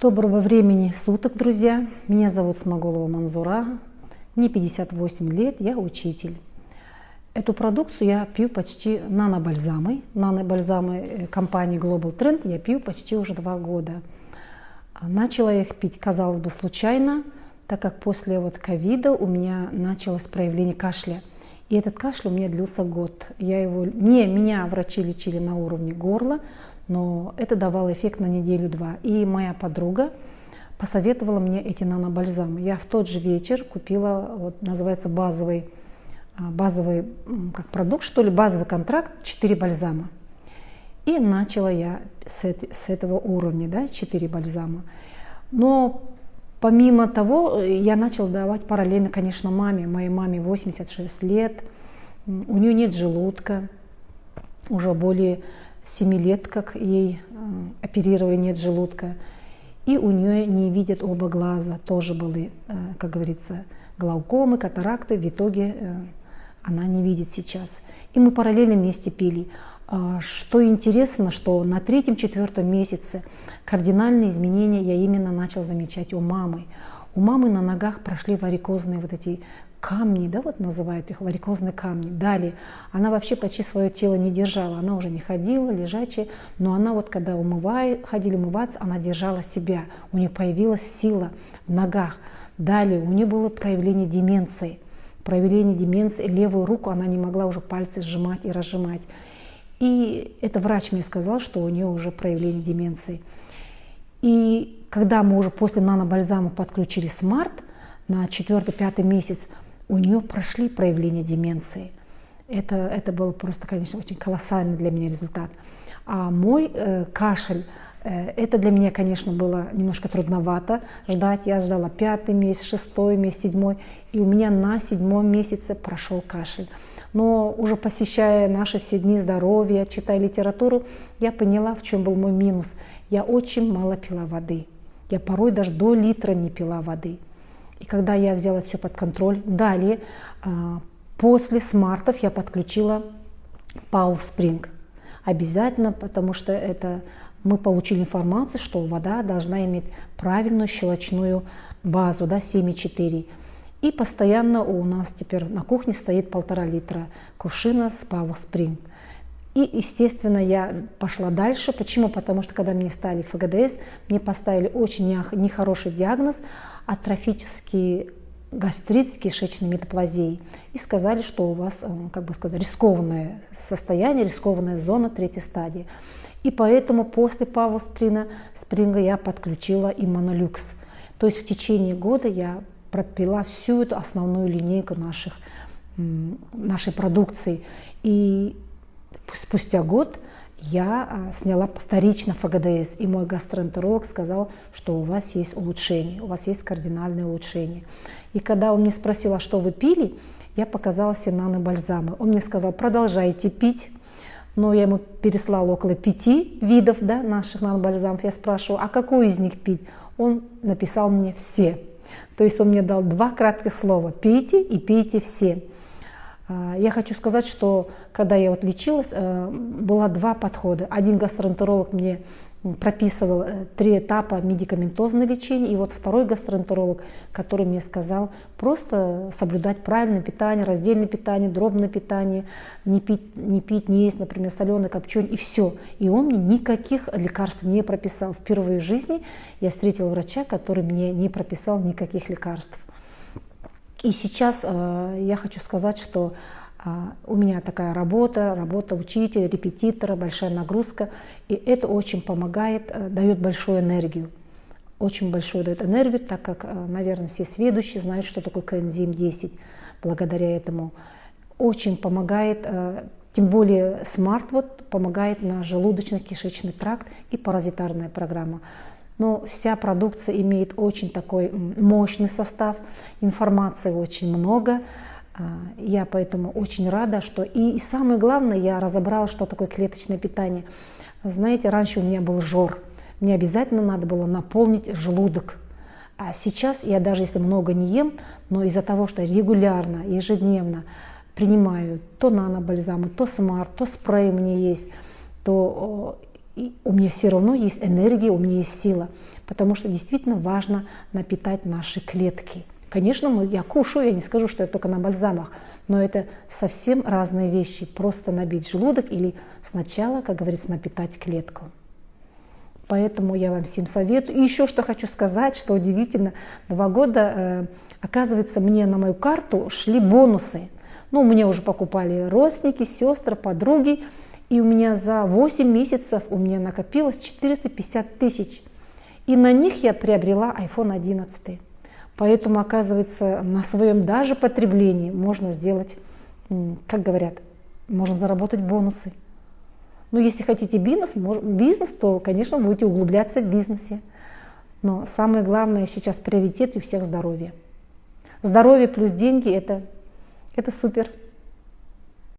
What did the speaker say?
Доброго времени суток, друзья! Меня зовут Смагулова Манзура, мне 58 лет, я учитель. Эту продукцию я пью почти нанобальзамы компании Global Trend я пью почти уже 2 года. Начала я их пить, казалось бы, случайно, так как после ковида у меня началось проявление кашля. И этот кашель у меня длился год. Меня врачи лечили на уровне горла, но это давало эффект на неделю-два. И моя подруга посоветовала мне эти нанобальзамы. Я в тот же вечер купила, называется базовый как продукт, что ли, базовый контракт, 4 бальзама. И начала я с этого уровня, 4 бальзама. Но помимо того, я начала давать параллельно, конечно, маме. Моей маме 86 лет, у нее нет желудка, уже более 7 лет, как ей оперировали, нет желудка. И у нее не видят оба глаза, тоже были, как говорится, глаукомы, катаракты. В итоге она не видит сейчас. И мы параллельно вместе пили. Что интересно, что на 3-4 месяце кардинальные изменения я именно начала замечать у мамы. У мамы на ногах прошли варикозные эти камни, называют их варикозные камни. Далее, она вообще почти свое тело не держала, она уже не ходила, лежачая, но она когда ходили умываться, она держала себя, у нее появилась сила в ногах. Далее, у нее было проявление деменции, левую руку она не могла уже пальцы сжимать и разжимать. И это врач мне сказал, что у нее уже проявление деменции. И когда мы уже после нанобальзама подключили смарт на 4-5 месяц, у нее прошли проявления деменции. Это был просто, конечно, очень колоссальный для меня результат. А мой кашель, это для меня, конечно, было немножко трудновато ждать. Я ждала 5-й месяц, 6-й месяц, 7-й, и у меня на 7-м месяце прошел кашель. Но уже посещая наши все дни здоровья, читая литературу, я поняла, в чем был мой минус. Я очень мало пила воды. Я порой даже до литра не пила воды. И когда я взяла все под контроль, далее, после смартов я подключила Power Spring. Обязательно, потому что мы получили информацию, что вода должна иметь правильную щелочную базу, 7,4. И постоянно у нас теперь на кухне стоит 1,5 литра кувшина с Power Spring. И, естественно, я пошла дальше. Почему? Потому что когда мне ставили ФГДС, мне поставили очень нехороший диагноз – атрофический гастрит с кишечной метаплазией. И сказали, что у вас, рискованное состояние, рискованная зона 3-й стадии. И поэтому после Power Spring я подключила и Монолюкс. То есть в течение года я пропила всю эту основную линейку нашей продукции. И спустя год я сняла вторично ФГДС, и мой гастроэнтеролог сказал, что у вас есть улучшение, у вас есть кардинальное улучшение. И когда он мне спросил, а что вы пили, я показала все нанобальзамы. Он мне сказал, продолжайте пить. Но я ему переслала около 5 видов наших нанобальзамов. Я спрашивала, а какой из них пить? Он написал мне все. То есть он мне дал 2 кратких слова: пейте и пейте все. Я хочу сказать, что когда я лечилась, было 2 подхода. Один гастроэнтеролог мне прописывал 3 этапа медикаментозного лечения, и второй гастроэнтеролог, который мне сказал просто соблюдать правильное питание, раздельное питание, дробное питание, не пить, не есть, например, соленое, копченое, и все. И он мне никаких лекарств не прописал. Впервые в жизни я встретила врача, который мне не прописал никаких лекарств. И сейчас я хочу сказать, что у меня такая работа учителя, репетитора, большая нагрузка, и это очень помогает, дает большую энергию. Очень большую дает энергию, так как, наверное, все сведущие знают, что такое коэнзим 10. Благодаря этому очень помогает, тем более смарт помогает на желудочно-кишечный тракт и паразитарная программа. Но вся продукция имеет очень такой мощный состав, информации очень много. Я поэтому очень рада, что... И самое главное, я разобрала, что такое клеточное питание. Знаете, раньше у меня был жор. Мне обязательно надо было наполнить желудок. А сейчас я даже если много не ем, но из-за того, что регулярно, ежедневно принимаю то нанобальзамы, то смарт, то спрей у меня есть, то у меня все равно есть энергия, у меня есть сила. потому что действительно важно напитать наши клетки. Конечно, я кушаю, я не скажу, что я только на бальзамах, но это совсем разные вещи. Просто набить желудок или сначала, как говорится, напитать клетку. Поэтому я вам всем советую. И еще что хочу сказать, что удивительно, 2 года, оказывается, мне на мою карту шли бонусы. Ну, мне уже покупали родственники, сестры, подруги. И у меня за 8 месяцев у меня накопилось 450 тысяч. И на них я приобрела iPhone 11. Поэтому, оказывается, на своем даже потреблении можно сделать, как говорят, можно заработать бонусы. Ну, если хотите бизнес, то, конечно, будете углубляться в бизнесе. Но самое главное сейчас приоритет у всех здоровье. Здоровье плюс деньги – это супер.